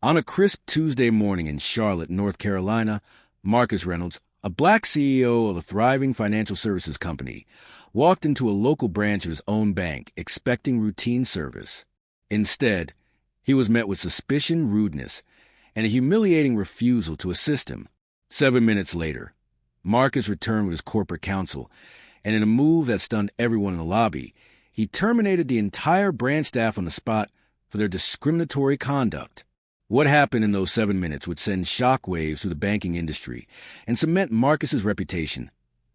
On a crisp Tuesday morning in Charlotte, North Carolina, Marcus Reynolds, a black CEO of a thriving financial services company, walked into a local branch of his own bank expecting routine service. Instead, he was met with suspicion, rudeness, and a humiliating refusal to assist him. 7 minutes later, Marcus returned with his corporate counsel, and in a move that stunned everyone in the lobby, he terminated the entire branch staff on the spot for their discriminatory conduct. What happened in those 7 minutes would send shockwaves through the banking industry and cement Marcus's reputation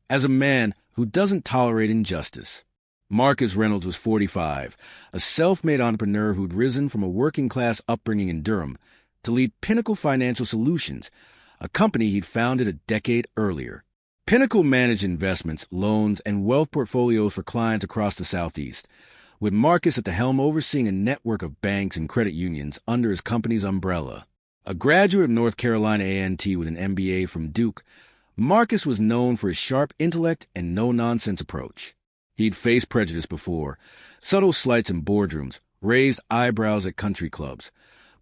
as a man who doesn't tolerate injustice. Marcus Reynolds was 45, a self-made entrepreneur who'd risen from a working-class upbringing in Durham to lead Pinnacle Financial Solutions, a company he'd founded a decade earlier. Pinnacle managed investments, loans, and wealth portfolios for clients across the Southeast, with Marcus at the helm overseeing a network of banks and credit unions under his company's umbrella. A graduate of North Carolina A&T with an MBA from Duke, Marcus was known for his sharp intellect and no-nonsense approach. He'd faced prejudice before, subtle slights in boardrooms, raised eyebrows at country clubs,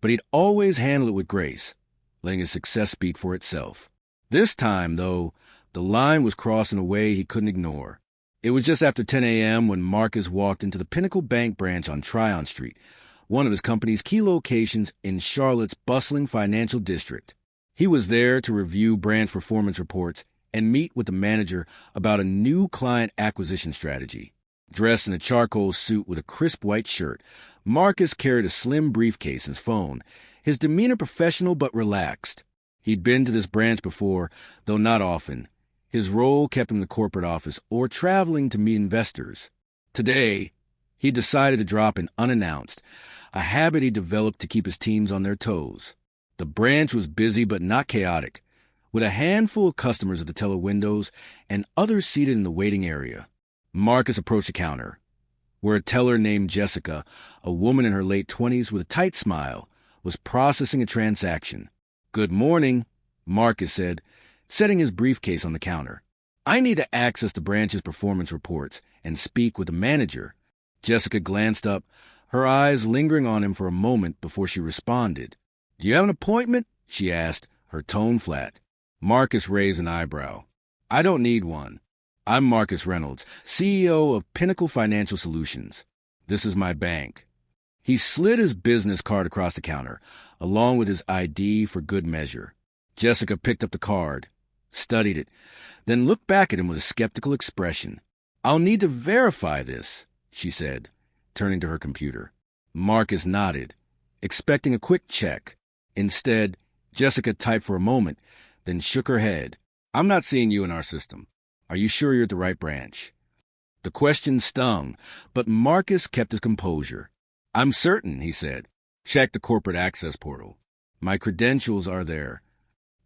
but he'd always handled it with grace, letting his success speak for itself. This time, though, the line was crossed in a way he couldn't ignore. It was just after 10 a.m. when Marcus walked into the Pinnacle Bank branch on Tryon Street, one of his company's key locations in Charlotte's bustling financial district. He was there to review branch performance reports and meet with the manager about a new client acquisition strategy. Dressed in a charcoal suit with a crisp white shirt, Marcus carried a slim briefcase and his phone, his demeanor professional but relaxed. He'd been to this branch before, though not often. His role kept him in the corporate office or traveling to meet investors. Today, he decided to drop in unannounced, a habit he developed to keep his teams on their toes. The branch was busy but not chaotic, with a handful of customers at the teller windows and others seated in the waiting area. Marcus approached the counter, where a teller named Jessica, a woman in her late 20s with a tight smile, was processing a transaction. "Good morning," Marcus said, setting his briefcase on the counter. "I need to access the branch's performance reports and speak with the manager." Jessica glanced up, her eyes lingering on him for a moment before she responded. "Do you have an appointment?" she asked, her tone flat. Marcus raised an eyebrow. "I don't need one. I'm Marcus Reynolds, CEO of Pinnacle Financial Solutions. This is my bank." He slid his business card across the counter, along with his ID for good measure. Jessica picked up the card, studied it, then looked back at him with a skeptical expression. "I'll need to verify this," she said, turning to her computer. Marcus nodded, expecting a quick check. Instead, Jessica typed for a moment, then shook her head. "I'm not seeing you in our system. Are you sure you're at the right branch?" The question stung, but Marcus kept his composure. "I'm certain," he said. "Check the corporate access portal. My credentials are there."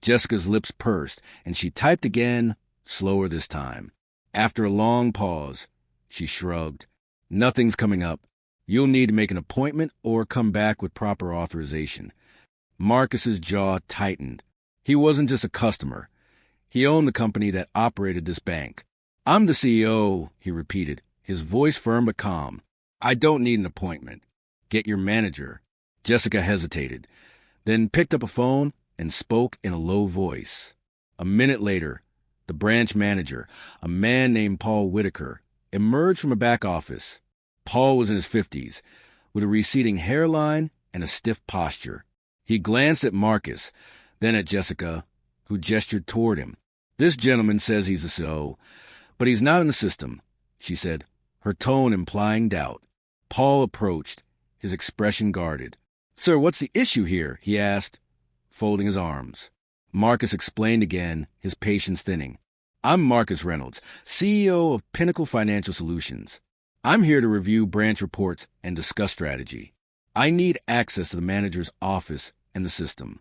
Jessica's lips pursed, and she typed again, slower this time. After a long pause, she shrugged. "Nothing's coming up. You'll need to make an appointment or come back with proper authorization." Marcus's jaw tightened. He wasn't just a customer. He owned the company that operated this bank. "I'm the CEO," he repeated, his voice firm but calm. "I don't need an appointment. Get your manager." Jessica hesitated, then picked up a phone and spoke in a low voice. A minute later, the branch manager, a man named Paul Whitaker, emerged from a back office. Paul was in his 50s, with a receding hairline and a stiff posture. He glanced at Marcus, then at Jessica, who gestured toward him. "This gentleman says he's a CEO, but he's not in the system," she said, her tone implying doubt. Paul approached, his expression guarded. "Sir, what's the issue here?" he asked, folding his arms. Marcus explained again, his patience thinning. "I'm Marcus Reynolds, CEO of Pinnacle Financial Solutions. I'm here to review branch reports and discuss strategy. I need access to the manager's office and the system."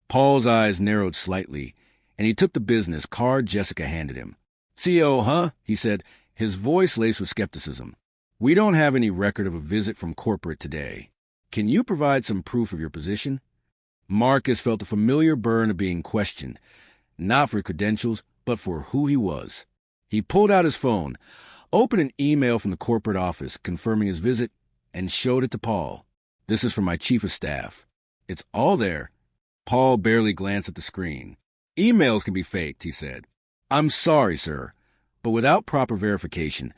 Paul's eyes narrowed slightly, and he took the business card Jessica handed him. "CEO, huh?" he said, his voice laced with skepticism. "We don't have any record of a visit from corporate today. Can you provide some proof of your position?" Marcus felt the familiar burn of being questioned, not for credentials, but for who he was. He pulled out his phone, opened an email from the corporate office confirming his visit, and showed it to Paul. "This is from my chief of staff. It's all there. Paul barely glanced at the screen. Emails can be faked, he said. I'm sorry, sir, but without proper verification,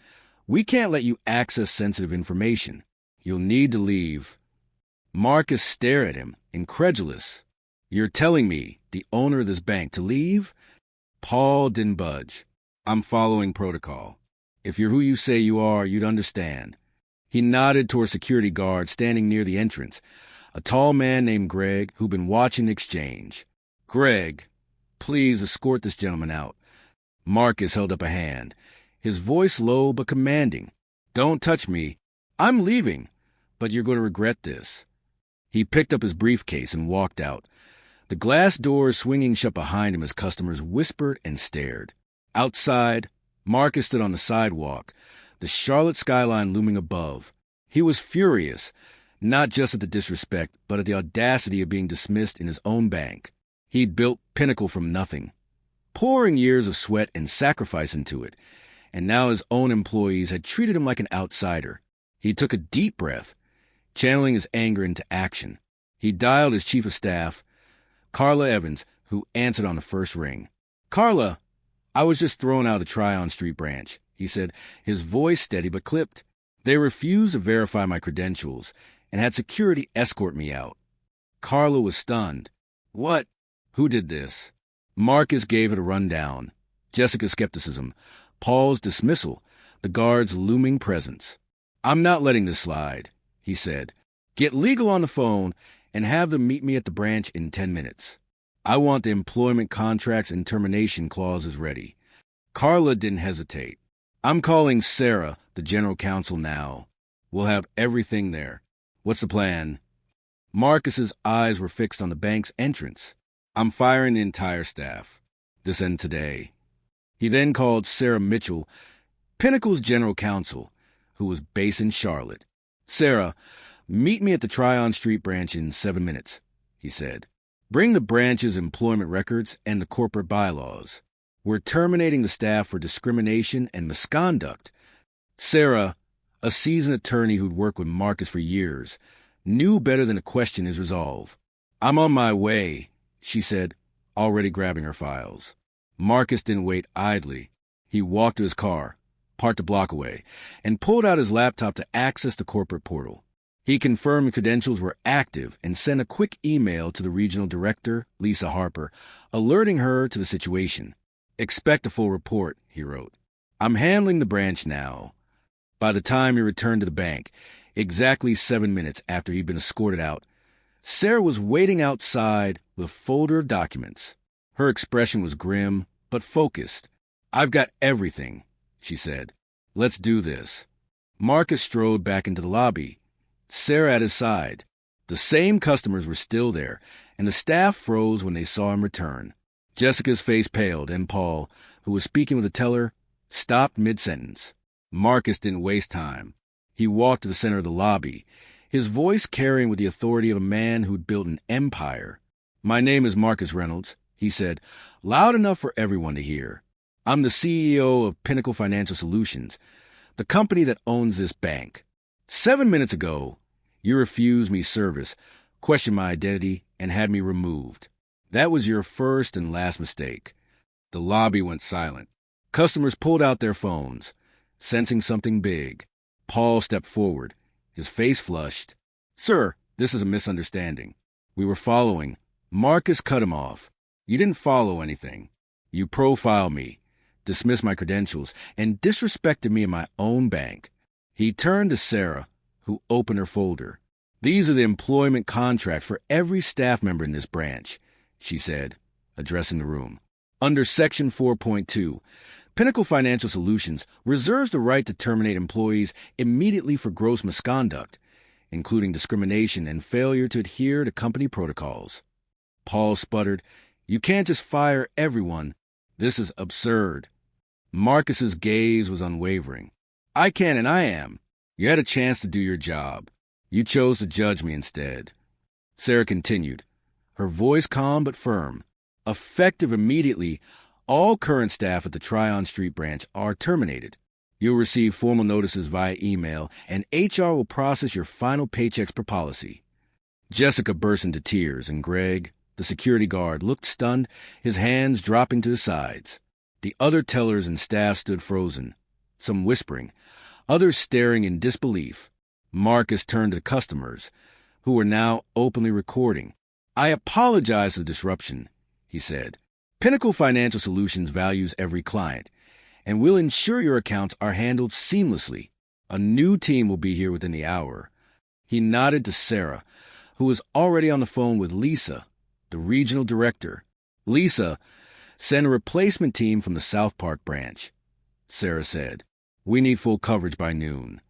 we can't let you access sensitive information. You'll need to leave. Marcus stared at him, incredulous. You're telling me, the owner of this bank, to leave? Paul didn't budge. I'm following protocol. If you're who you say you are, you'd understand. He nodded toward a security guard standing near the entrance, a tall man named Greg who'd been watching the exchange. Greg, please escort this gentleman out. Marcus held up a hand, his voice low but commanding. Don't touch me. I'm leaving, but you're going to regret this. He picked up his briefcase and walked out, the glass doors swinging shut behind him as customers whispered and stared. Outside, Marcus stood on the sidewalk, the Charlotte skyline looming above. He was furious, not just at the disrespect, but at the audacity of being dismissed in his own bank. He'd built Pinnacle from nothing, pouring years of sweat and sacrifice into it, and now his own employees had treated him like an outsider. He took a deep breath, channeling his anger into action. He dialed his chief of staff, Carla Evans, who answered on the first ring. Carla, I was just thrown out of the Tryon Street branch, he said, his voice steady but clipped. They refused to verify my credentials and had security escort me out. Carla was stunned. What? Who did this? Marcus gave it a rundown. Jessica's skepticism, Paul's dismissal, the guard's looming presence. I'm not letting this slide, he said. Get legal on the phone and have them meet me at the branch in 10 minutes. I want the employment contracts and termination clauses ready. Carla didn't hesitate. I'm calling Sarah, the general counsel, now. We'll have everything there. What's the plan? Marcus's eyes were fixed on the bank's entrance. I'm firing the entire staff. This end today. He then called Sarah Mitchell, Pinnacle's general counsel, who was based in Charlotte. Sarah, meet me at the Tryon Street branch in 7 minutes, he said. Bring the branch's employment records and the corporate bylaws. We're terminating the staff for discrimination and misconduct. Sarah, a seasoned attorney who'd worked with Marcus for years, knew better than to question his resolve. I'm on my way, she said, already grabbing her files. Marcus didn't wait idly. He walked to his car, parked a block away, and pulled out his laptop to access the corporate portal. He confirmed the credentials were active and sent a quick email to the regional director, Lisa Harper, alerting her to the situation. Expect a full report, he wrote. I'm handling the branch now. By the time he returned to the bank, exactly 7 minutes after he'd been escorted out, Sarah was waiting outside with a folder of documents. Her expression was grim, but focused. I've got everything, she said. Let's do this. Marcus strode back into the lobby, Sarah at his side. The same customers were still there, and the staff froze when they saw him return. Jessica's face paled, and Paul, who was speaking with the teller, stopped mid-sentence. Marcus didn't waste time. He walked to the center of the lobby, his voice carrying with the authority of a man who'd built an empire. My name is Marcus Reynolds, he said, loud enough for everyone to hear. I'm the CEO of Pinnacle Financial Solutions, the company that owns this bank. 7 minutes ago, you refused me service, questioned my identity, and had me removed. That was your first and last mistake. The lobby went silent. Customers pulled out their phones, sensing something big. Paul stepped forward, his face flushed. Sir, this is a misunderstanding. We were following. Marcus cut him off. You didn't follow anything. You profiled me, dismissed my credentials, and disrespected me in my own bank. He turned to Sarah, who opened her folder. These are the employment contracts for every staff member in this branch, she said, addressing the room. Under Section 4.2, Pinnacle Financial Solutions reserves the right to terminate employees immediately for gross misconduct, including discrimination and failure to adhere to company protocols. Paul sputtered, You can't just fire everyone. This is absurd. Marcus's gaze was unwavering. I can and I am. You had a chance to do your job. You chose to judge me instead. Sarah continued, her voice calm but firm. Effective immediately, all current staff at the Tryon Street branch are terminated. You'll receive formal notices via email, and HR will process your final paychecks per policy. Jessica burst into tears, and Greg, the security guard, looked stunned, his hands dropping to his sides. The other tellers and staff stood frozen, some whispering, others staring in disbelief. Marcus turned to customers, who were now openly recording. "I apologize for the disruption," he said. "Pinnacle Financial Solutions values every client, and we'll ensure your accounts are handled seamlessly. A new team will be here within the hour." He nodded to Sarah, who was already on the phone with Lisa, the regional director. "Lisa, send a replacement team from the South Park branch," Sarah said. "We need full coverage by noon."